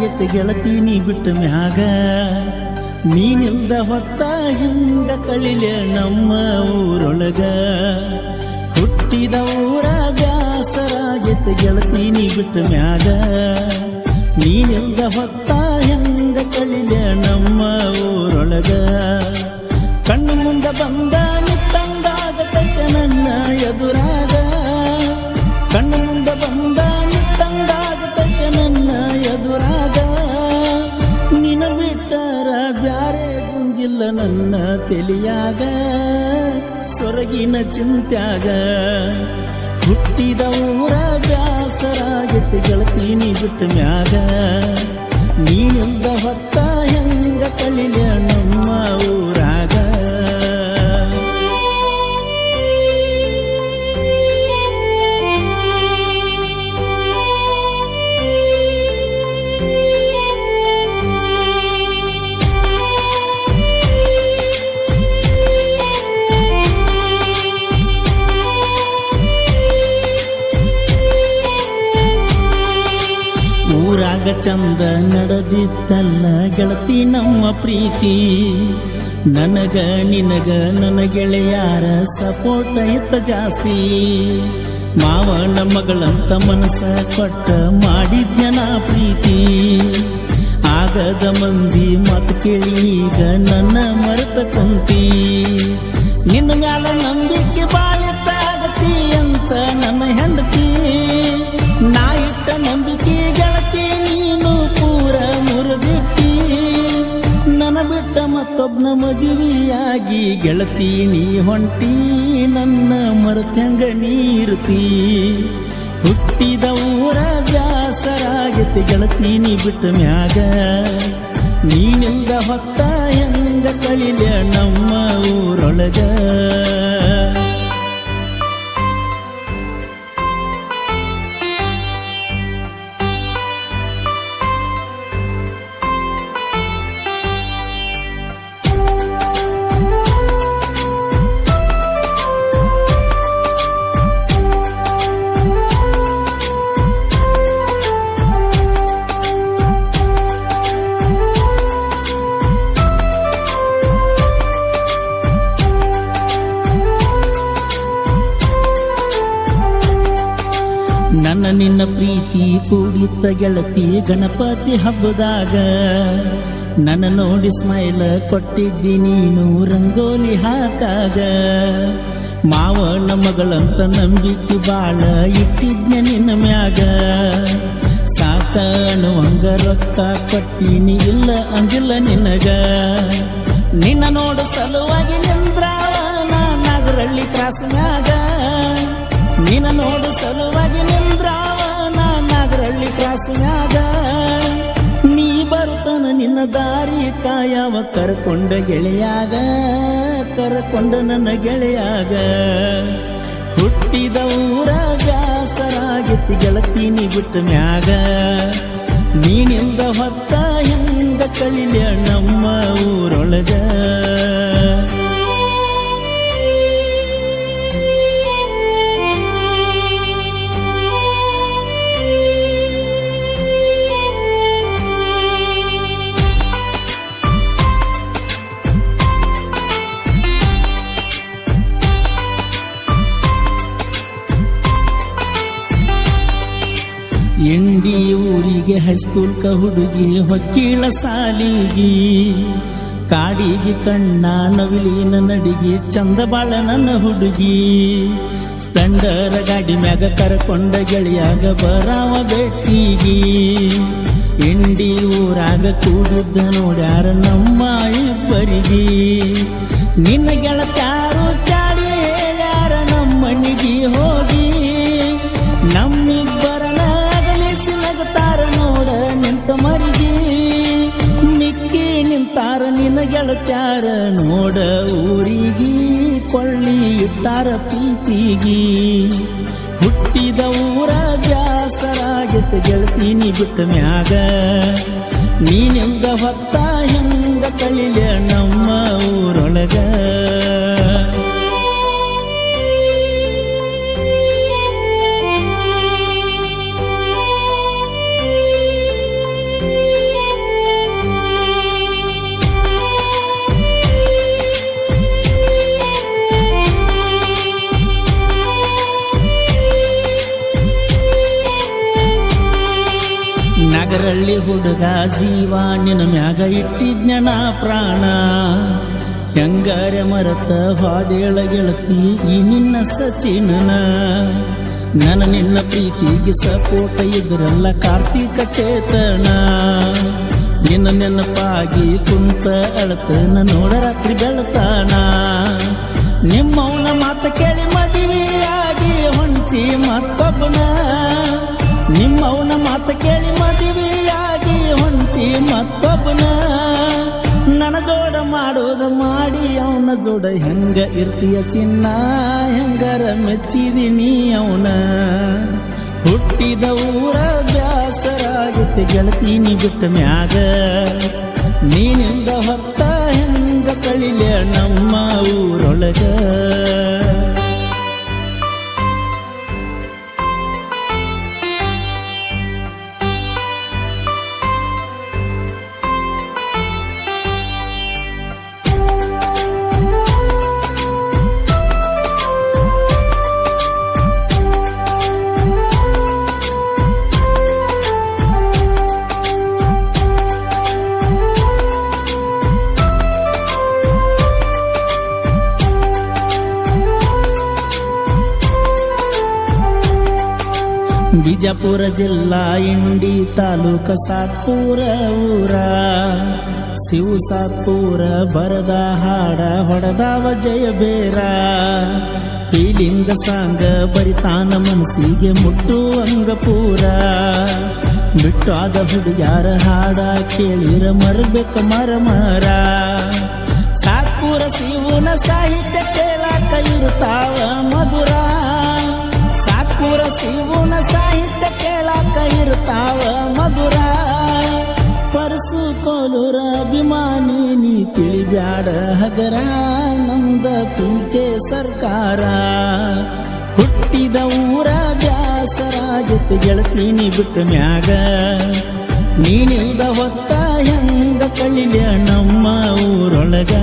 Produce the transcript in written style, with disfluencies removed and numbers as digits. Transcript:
ಆಗೈತೆ ಗೆಳತಿ ನೀ ಬಿಟ್ಟ ಮ್ಯಾಗ ನೀನಿಲ್ದ ಹೊತ್ತ ಹಿಂಗ ಕಳಿಲೆ ನಮ್ಮ ಊರೊಳಗ ಹುಟ್ಟಿದ ಊರ ಬ್ಯಾಸರಾಗೈತೆ ಗೆಳತಿ ನೀ ಬಿಟ್ಟ ಮ್ಯಾಗ ನೀನಿಲ್ದ ಹೊತ್ತ ಹಿಂಗ ಕಳಿಲೆ ನಮ್ಮ ಊರೊಳಗ ಕಣ್ಣು ಮುಂದ ಬಂದ ನಿತ್ತಂಗಾಗತೈತೆ ನನ್ನ ಎದುರಾಗ ಕಣ್ಣು ಮುಂದ ಬಂದ ನಿತ್ತಂಗಾಗತೈತೆ ನನ್ನ ಎದುರಾಗ ನಿನ ಬಿಟ್ಟರ ಬ್ಯಾರೆ ಗುಂಗಿಲ್ಲ ನನ್ನ ತೆಲಿಯಾಗ ಸೊರಗಿನ ಚಿಂತ್ಯಾಗ ಹುಟ್ಟಿದ ಊರ ಬ್ಯಾಸರಾಗಿತ್ತು ಗೆಳತಿ ನೀ ಬಿಟ್ಟ ಮ್ಯಾಗ ನೀನಿಲ್ದ ಹೊತ್ತ ಹೆಂಗ ಕಳಿಲೆ ನಮ್ಮ ಊರಾಗ ಊರಾಗ ಚಂದ ನಡೆದಿತ್ತಲ್ಲ ಗೆಳತಿ ನಮ್ಮ ಪ್ರೀತಿ ನನಗ ನಿನಗ ನನ್ನ ಗೆಳೆಯಾರ ಸಪೋರ್ಟ್ ಇತ್ತ ಜಾಸ್ತಿ ಮಾವನ ಮಗಳಂತ ಮನಸ್ಸ ಕೊಟ್ಟ ಮಾಡಿದ್ನ ನಾ ಪ್ರೀತಿ ಆಗದ ಮಂದಿ ಮಾತು ಕೇಳಿ ಈಗ ನನ್ನ ಮರೆತ ಕುಂತಿ ನಿನ್ನ ಮ್ಯಾಲ ನಂಬಿಕೆ ಬಾಳಿತ್ತಾಗತಿ ಅಂತ ನನ್ನ ಹೆಂಡತಿ ನಾ ಇಟ್ಟ ನಂಬಿಕೆ ಗೆಳತಿ ನೀನು ಪೂರ ಮುರಿದಿಟ್ಟಿ ನನ್ನ ಬಿಟ್ಟ ಮತ್ತೊಬ್ನ ಮದುವೆಯಾಗಿ ಗೆಳತಿ ನೀ ಹೊಂಟಿ ನನ್ನ ಮರೆತಂಗ ನೀರುತ್ತಿ ಹುಟ್ಟಿದ ಊರ ಬ್ಯಾಸರಾಗೈತಿ ಗೆಳತಿ ನೀ ಬಿಟ್ಟ ಮ್ಯಾಗ ನೀನಿಲ್ದ ಹೊತ್ತ ಹೆಂಗ ಕಳಿಲೆ ನಮ್ಮ ಊರೊಳಗ ನನ್ನ ನಿನ್ನ ಪ್ರೀತಿ ಕೂಡಿತ್ತ ಗೆಳತಿ ಗಣಪತಿ ಹಬ್ಬದಾಗ ನನ್ನ ನೋಡಿ ಸ್ಮೈಲ್ ಕೊಟ್ಟಿದ್ದಿ ನೀನು ರಂಗೋಲಿ ಹಾಕಾಗ ಮಾವನ ಮಗಳಂತ ನಂಬಿಕೆ ಬಾಳ ಇಟ್ಟಿದ್ನ ನಿನ್ನ ಮ್ಯಾಗ ಸಾಕ ಅನ್ನುವಂಗ ರೊಕ್ಕ ಕೊಟ್ಟಿನಿ ಇಲ್ಲ ಅಂದಿಲ್ಲ ನಿನಗ ನಿನ್ನ ನೋಡು ಸಲುವಾಗಿ ನಿಂದ್ರಾವ ನಾಗರಳ್ಳಿ ಕ್ರಾಸ್ ಮ್ಯಾಗ ನಿನ್ನ ನೋಡು ಸಲುವಾಗಿ ನಿಂದ್ರಾವ ನಾಗರಳ್ಳಿ ಕ್ರಾಸ್ ಮ್ಯಾಗ ನೀ ಬರ್ತಾನ ನಿನ್ನ ದಾರಿ ಕಾಯವ ಕರ್ಕೊಂಡ ಗೆಳೆಯಾಗ ಕರ್ಕೊಂಡ ನನ್ನ ಗೆಳೆಯಾಗ ಹುಟ್ಟಿದ ಊರ ಬ್ಯಾಸರಾಗಿತ್ತು ಗೆಳತಿ ನೀ ಬಿಟ್ಟ ಮ್ಯಾಗ ನೀನಿಂದ ಹೊತ್ತ ಹಿಂಗ ಕಳಿಲೆ ನಮ್ಮ ಊರೊಳಗ ಇಂಡಿ ಊರಿಗೆ ಹೈಸ್ಕೂಲ್ ಕ ಹುಡುಗಿ ಹೊಕ್ಕಿಳ ಸಾಲಿಗಿ ಕಾಡಿಗೆ ಕಣ್ಣ ನವಿಲಿನ ನಡಿಗೆ ಚಂದ ಬಾಳ ನನ್ನ ಹುಡುಗಿ ಸ್ಪೆಂಡರ್ ಗಾಡಿ ಮ್ಯಾಗ ಕರ್ಕೊಂಡ ಗೆಳೆಯಾಗ ಬರಾವ ಬೆಟ್ಟಿಗಿ ಇಂಡಿ ಊರಾಗ ಕೂಡಿದ್ದ ನೋಡ್ಯಾರ ನಮ್ಮ ಇಬ್ಬರಿಗೆ ನಿನ್ನ ಗೆಳತ್ಯಾರು ಚಾಡಿ ಹೇಳ್ಯಾರ ನಮ್ಮನಿಗೆ ಹೋಗಿ ನಮ್ಮಿಬ್ಬರನ ನಗತಾರ ನೋಡ ನಿಂತ ಮರಿಗಿ ಮಿಕ್ಕಿ ನಿಂತಾರ ನಿನ್ನ ಗೆಳತ್ಯಾರ ನೋಡ ಊರಿಗಿ ಕೊಳ್ಳಿ ಇಟ್ಟಾರ ಪ್ರೀತಿಗಿ ಹುಟ್ಟಿದ ಊರ ಬ್ಯಾಸರಾಗಿತ್ತು ಗೆಳತಿ ನೀ ಬಿಟ್ಟ ಮ್ಯಾಗ ನೀನಿಂದ ಹೊತ್ತ ಹಿಂಗ ಕಳಿಲೆ ನಮ್ಮ ಊರೊಳಗ ನಾಗರಳ್ಳಿ ಹುಡುಗ ಜೀವ ನಿನ್ನ ಮ್ಯಾಗ ಇಟ್ಟಿದ್ನ ಪ್ರಾಣ ಹೆಂಗಾರೆ ಮರತ ಹಾದೇಳ ಗೆಳತಿ ಈ ನಿನ್ನ ಸಚಿನನ ನನ್ನ ನಿನ್ನ ಪ್ರೀತಿಗೆ ಸಪೋಟ ಇದ್ರಲ್ಲ ಕಾರ್ತಿಕ ಚೇತನ ನಿನ್ನ ನೆನಪಾಗಿ ಕುಂತ ಅಳತನ ನೋಡ ರಾತ್ರಿ ಬೆಳತಾನ ನಿಮ್ಮವನ ಮಾತ ಕೇಳಿ ಮದುವೆಯಾಗಿ ಹೊಂಟಿ ಮತ್ತೊಬ್ಬನ ನಿಮ್ಮವನ ಮಾತ ಕೇಳಿ ಮದುವೆಯಾಗಿ ಹೊಂಟಿ ಮತ್ತೊಬ್ಬನ ನನ್ನ ಜೋಡ ಮಾಡೋದ ಮಾಡಿ ಅವನ ಜೋಡ ಹೆಂಗ ಇರ್ತೀಯ ಚಿನ್ನ ಹೆಂಗರ ಮೆಚ್ಚಿದಿನಿ ಅವನ ಹುಟ್ಟಿದ ಊರ ಬ್ಯಾಸರಾಗುತ್ತೆ ಗೆಳತೀನಿ ಬಿಟ್ಟ ಮ್ಯಾಗ ನೀನಿಂದ ಹೊತ್ತ ಹೆಂಗ ಕಳಿಲೆ ನಮ್ಮ ಊರೊಳಗ ಬಿಜಾಪುರ ಜಿಲ್ಲಾ ಇಂಡಿ ತಾಲೂಕ ಸಾತ್ಪುರ ಊರ ಶಿವ ಸಾತ್ಪುರ ಬರದ ಹಾಡ ಹೊಡೆದಾವ ಜಯಬೇರ ಫೀಲಿಂಗ ಸಾಂಗ ಬರಿತಾನ ಮನಸ್ಸಿಗೆ ಮುಟ್ಟುವಂಗ ಪೂರ ಬಿಟ್ಟಾದ ಹುಡುಗ್ಯಾರ ಹಾಡ ಕೇಳಿರ ಮರಬೇಕ ಮರ ಸಾತ್ಪುರ ಶಿವನ ಸಾಹಿತ್ಯ ಕೇಳಾಕ ಇರುತ್ತಾವ ಮಧುರ ಸಾತ್ಪುರ ಶಿವನ ಸಾಹಿತ್ಯ ಕೇಳಾಕ ಇರ್ತಾವ ಮಧುರ ಪರಸು ಕೋಲೂರ ಅಭಿಮಾನಿ ನೀ ತಿಳಿಬ್ಯಾಡ ಹಗರ ನಮ್ದ ಪೀಕೆ ಸರ್ಕಾರ ಹುಟ್ಟಿದ ಊರ ಬ್ಯಾಸರಾಗಿತ್ತು ಗೆಳತೀನಿ ಬಿಟ್ಟ ಮ್ಯಾಗ ನೀನಿಲ್ದ ಹೊತ್ತ ಹೆಂಗ ಕಳಿಲ ನಮ್ಮ ಊರೊಳಗ